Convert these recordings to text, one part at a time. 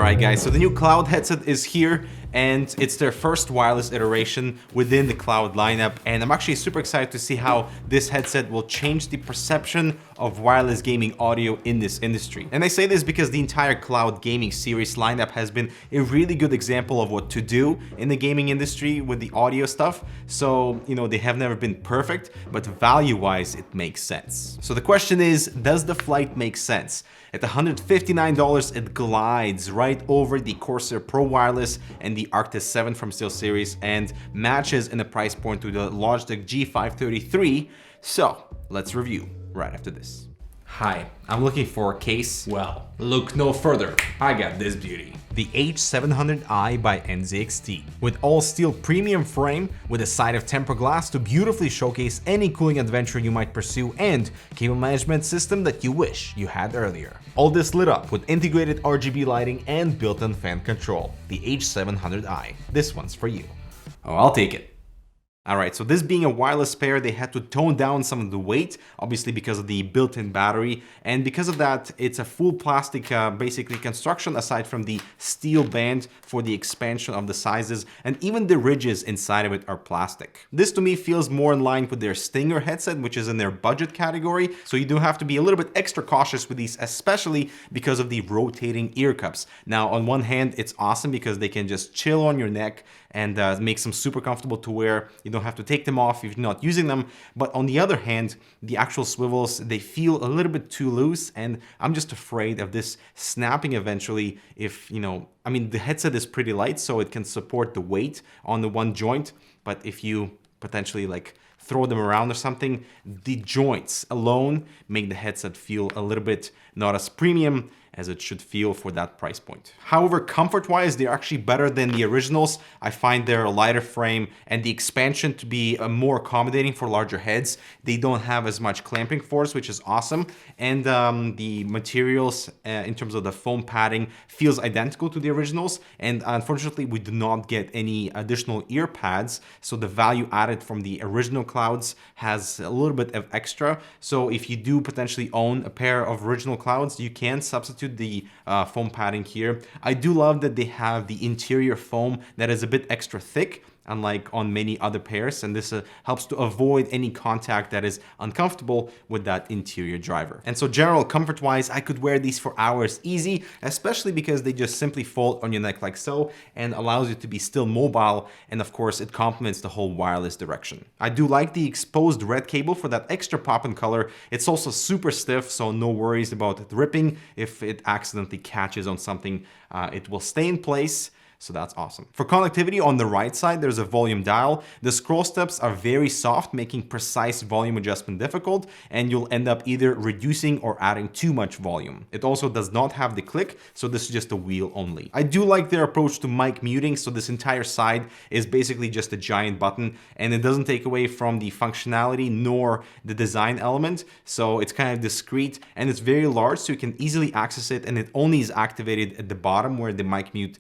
Alright guys, so the new Cloud headset is here, and it's their first wireless iteration within the Cloud lineup, and I'm actually super excited to see how this headset will change the perception of wireless gaming audio in this industry. And I say this because the entire Cloud gaming series lineup has been a really good example of what to do in the gaming industry with the audio stuff. So, you know, they have never been perfect, but value-wise, it makes sense. So the question is, does the Flight make sense? At $159, it glides right over the Corsair Pro Wireless and the Arctis 7 from SteelSeries and matches in the price point to the Logitech G533. So let's review right after this. Hi, I'm looking for a case. Well, look no further. I got this beauty. The H700i by NZXT. With all steel premium frame with a side of tempered glass to beautifully showcase any cooling adventure you might pursue, and cable management system that you wish you had earlier. All this lit up with integrated RGB lighting and built-in fan control. The H700i. This one's for you. Oh, I'll take it. Alright, so this being a wireless pair, they had to tone down some of the weight, obviously because of the built-in battery, and because of that, it's a full plastic basically construction aside from the steel band for the expansion of the sizes, and even the ridges inside of it are plastic. This to me feels more in line with their Stinger headset, which is in their budget category, so you do have to be a little bit extra cautious with these, especially because of the rotating ear cups. Now, on one hand, it's awesome because they can just chill on your neck and makes them super comfortable to wear. You don't have to take them off if you're not using them. But on the other hand, the actual swivels, they feel a little bit too loose, and I'm just afraid of this snapping eventually if, you know, I mean, the headset is pretty light, so it can support the weight on the one joint, but if you potentially like throw them around or something, the joints alone make the headset feel a little bit not as premium as it should feel for that price point. However, comfort-wise, they're actually better than the originals. I find their lighter frame and the expansion to be more accommodating for larger heads. They don't have as much clamping force, which is awesome. And the materials, in terms of the foam padding, feels identical to the originals. And unfortunately, we do not get any additional ear pads. So the value added from the original Clouds has a little bit of extra. So if you do potentially own a pair of original Clouds, you can substitute the foam padding here. I do love that they have the interior foam that is a bit extra thick, unlike on many other pairs, and this helps to avoid any contact that is uncomfortable with that interior driver. And so general comfort-wise, I could wear these for hours easy, especially because they just simply fold on your neck like so and allows you to be still mobile, and of course it complements the whole wireless direction. I do like the exposed red cable for that extra pop in color. It's also super stiff, so no worries about it ripping. If it accidentally catches on something, it will stay in place. So that's awesome. For connectivity, on the right side, there's a volume dial. The scroll steps are very soft, making precise volume adjustment difficult, and you'll end up either reducing or adding too much volume. It also does not have the click, so this is just a wheel only. I do like their approach to mic muting, so this entire side is basically just a giant button, and it doesn't take away from the functionality nor the design element, so it's kind of discreet, and it's very large, so you can easily access it, and it only is activated at the bottom where the mic mute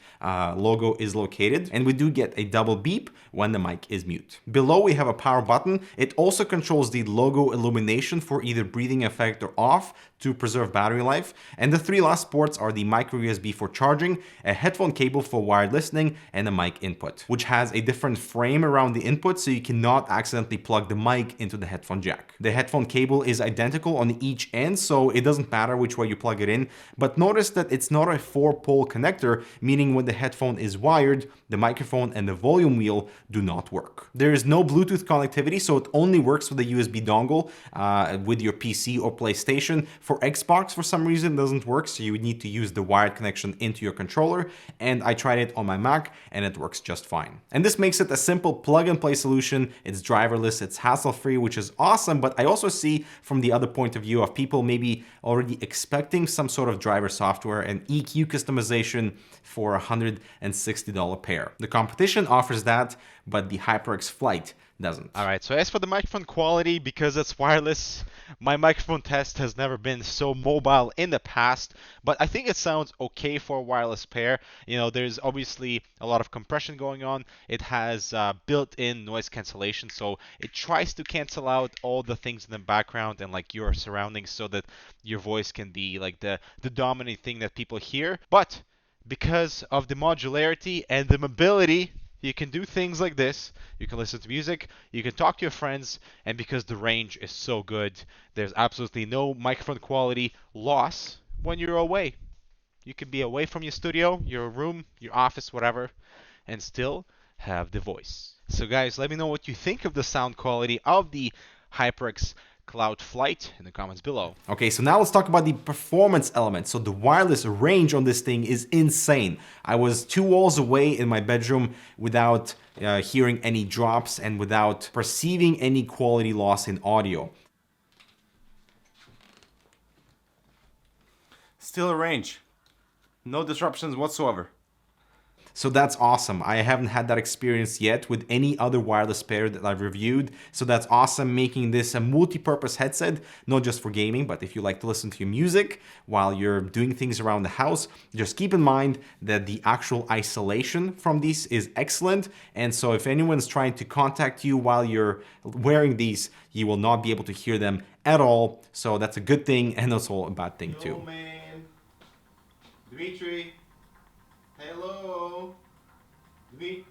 logo is located, and we do get a double beep when the mic is mute. Below we have a power button. It also controls the logo illumination for either breathing effect or off to preserve battery life, and the three last ports are the micro USB for charging, a headphone cable for wired listening, and a mic input, which has a different frame around the input so you cannot accidentally plug the mic into the headphone jack. The headphone cable is identical on each end, so it doesn't matter which way you plug it in, but notice that it's not a 4-pole connector, meaning when the headphone is wired, the microphone and the volume wheel do not work. There is no Bluetooth connectivity, so it only works with a USB dongle with your PC or PlayStation. For Xbox, for some reason, it doesn't work, so you would need to use the wired connection into your controller, and I tried it on my Mac, and it works just fine. And this makes it a simple plug-and-play solution. It's driverless, it's hassle-free, which is awesome, but I also see from the other point of view of people maybe already expecting some sort of driver software and EQ customization for a $160 pair. The competition offers that, but the HyperX Flight doesn't. Alright, so as for the microphone quality, because it's wireless, my microphone test has never been so mobile in the past, but I think it sounds okay for a wireless pair. You know, there's obviously a lot of compression going on. It has built-in noise cancellation, so it tries to cancel out all the things in the background and like your surroundings so that your voice can be like the dominant thing that people hear. But because of the modularity and the mobility. You can do things like this. You can listen to music, you can talk to your friends, and because the range is so good, there's absolutely no microphone quality loss when you're away. You can be away from your studio, your room, your office, whatever, and still have the voice. So guys, let me know what you think of the sound quality of the HyperX Cloud Flight in the comments below. Okay, so now let's talk about the performance element. So the wireless range on this thing is insane. I was 2 walls away in my bedroom without hearing any drops and without perceiving any quality loss in audio. Still a range. No disruptions whatsoever. So that's awesome. I haven't had that experience yet with any other wireless pair that I've reviewed. So that's awesome, making this a multi-purpose headset, not just for gaming, but if you like to listen to your music while you're doing things around the house. Just keep in mind that the actual isolation from these is excellent. And so if anyone's trying to contact you while you're wearing these, you will not be able to hear them at all. So that's a good thing and also a bad thing too. Yo, man. Dmitry. Hello. Dmitry.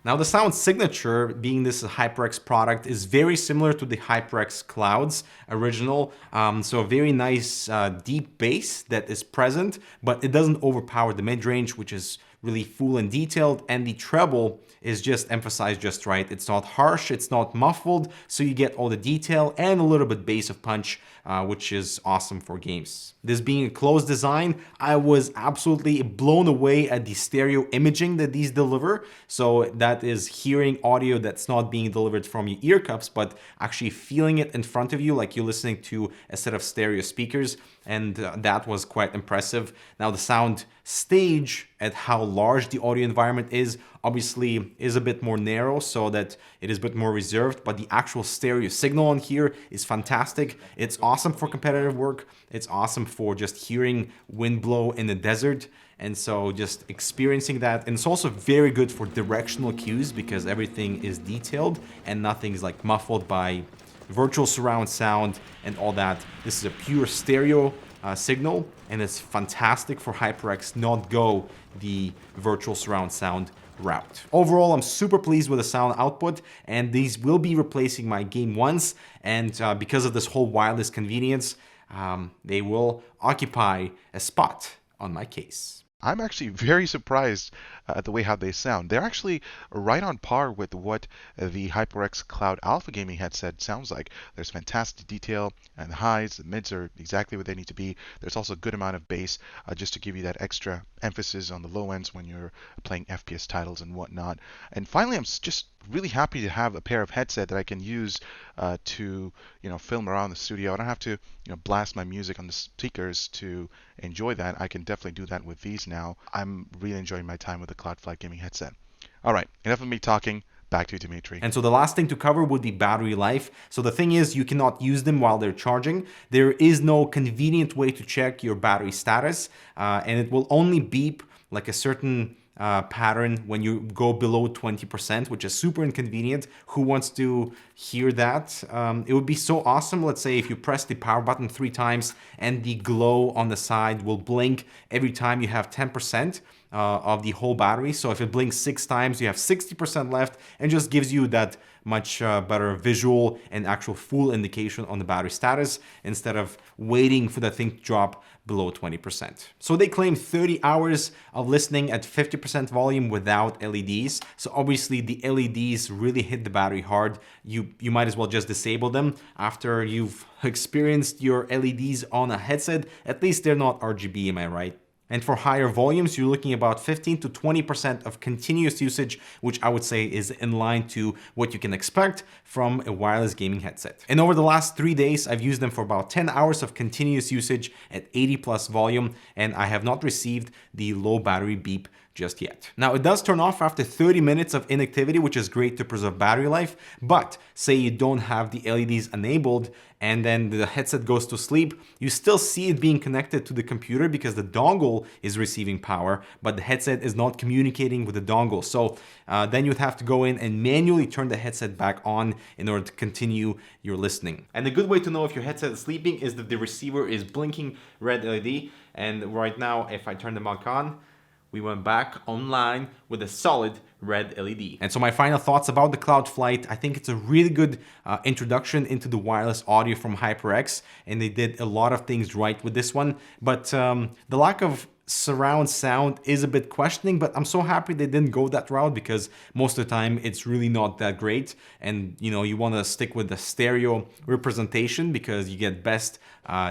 Now the sound signature, being this a HyperX product, is very similar to the HyperX Cloud's original. So a very nice deep bass that is present, but it doesn't overpower the mid-range, which is really full and detailed, and the treble is just emphasized just right. It's not harsh, it's not muffled, so you get all the detail and a little bit bass of punch, which is awesome for games. This being a closed design, I was absolutely blown away at the stereo imaging that these deliver. So that is hearing audio that's not being delivered from your ear cups, but actually feeling it in front of you like you're listening to a set of stereo speakers, and that was quite impressive. Now the sound stage at how large the audio environment is obviously is a bit more narrow, so that it is a bit more reserved, but the actual stereo signal on here is fantastic. It's awesome for competitive work. It's awesome for just hearing wind blow in the desert. And so just experiencing that. And it's also very good for directional cues because everything is detailed and nothing's like muffled by virtual surround sound and all that. This is a pure stereo signal, and it's fantastic for HyperX not go the virtual surround sound route. Overall, I'm super pleased with the sound output, and these will be replacing my Game 1s, and because of this whole wireless convenience, they will occupy a spot on my case. I'm actually very surprised at the way how they sound. They're actually right on par with what the HyperX Cloud Alpha gaming headset sounds like. There's fantastic detail, and the highs, the mids are exactly where they need to be. There's also a good amount of bass just to give you that extra emphasis on the low ends when you're playing FPS titles and whatnot. And finally, I'm just really happy to have a pair of headset that I can use to film around the studio. I don't have to blast my music on the speakers to enjoy that. I can definitely do that with these now. I'm really enjoying my time with the Cloudflight gaming headset. All right, enough of me talking. Back to you, Dimitri. And so the last thing to cover would be battery life. So the thing is, you cannot use them while they're charging. There is no convenient way to check your battery status, and it will only beep like a certain pattern when you go below 20%, which is super inconvenient. Who wants to hear that? It would be so awesome. Let's say if you press the power button 3 times and the glow on the side will blink every time you have 10% of the whole battery. So if it blinks 6 times, you have 60% left, and just gives you that much better visual and actual full indication on the battery status instead of waiting for the thing to drop below 20%. So they claim 30 hours of listening at 50% volume without LEDs. So obviously the LEDs really hit the battery hard. You might as well just disable them after you've experienced your LEDs on a headset. At least they're not RGB, am I right? And for higher volumes, you're looking about 15 to 20% of continuous usage, which I would say is in line to what you can expect from a wireless gaming headset. And over the last 3 days, I've used them for about 10 hours of continuous usage at 80 plus volume, and I have not received the low battery beep just yet. Now, it does turn off after 30 minutes of inactivity, which is great to preserve battery life, but say you don't have the LEDs enabled and then the headset goes to sleep, you still see it being connected to the computer because the dongle is receiving power, but the headset is not communicating with the dongle. So then you'd have to go in and manually turn the headset back on in order to continue your listening. And a good way to know if your headset is sleeping is that the receiver is blinking red LED. And right now, if I turn the mic on, we went back online with a solid red LED. And so my final thoughts about the Cloud Flight, I think it's a really good introduction into the wireless audio from HyperX, and they did a lot of things right with this one. But the lack of surround sound is a bit questioning, but I'm so happy they didn't go that route because most of the time it's really not that great. And you know, you want to stick with the stereo representation because you get best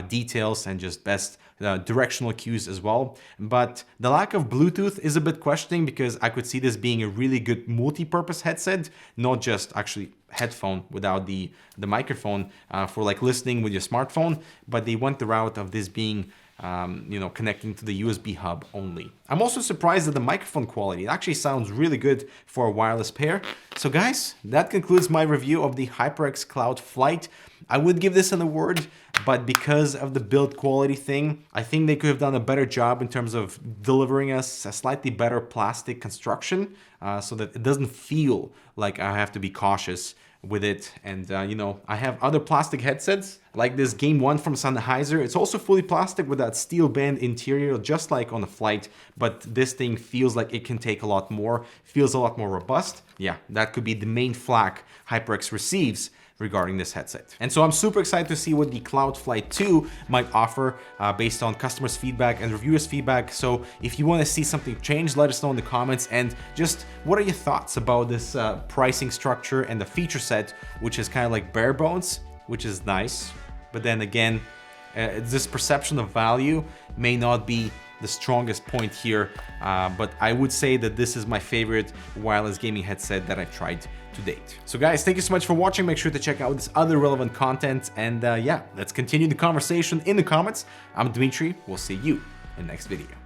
details and just best directional cues as well. But the lack of Bluetooth is a bit questioning because I could see this being a really good multi-purpose headset, not just actually headphone without the microphone for like listening with your smartphone, but they went the route of this being you know, connecting to the USB hub only. I'm also surprised at the microphone quality. It actually sounds really good for a wireless pair. So guys, that concludes my review of the HyperX Cloud Flight. I would give this an award, but because of the build quality thing, I think they could have done a better job in terms of delivering us a slightly better plastic construction so that it doesn't feel like I have to be cautious with it. And you know, I have other plastic headsets like this Game 1 from Sennheiser. It's also fully plastic with that steel band interior, just like on the Flight, but this thing feels like it can take a lot more, feels a lot more robust. Yeah, that could be the main flack HyperX receives regarding this headset. And so I'm super excited to see what the Cloud Flight 2 might offer based on customers' feedback and reviewers' feedback. So if you want to see something change, let us know in the comments. And just what are your thoughts about this pricing structure and the feature set, which is kind of like bare bones, which is nice. But then again, this perception of value may not be the strongest point here, but I would say that this is my favorite wireless gaming headset that I've tried to date. So guys, thank you so much for watching. Make sure to check out this other relevant content, and yeah, let's continue the conversation in the comments. I'm Dmitry. We'll see you in the next video.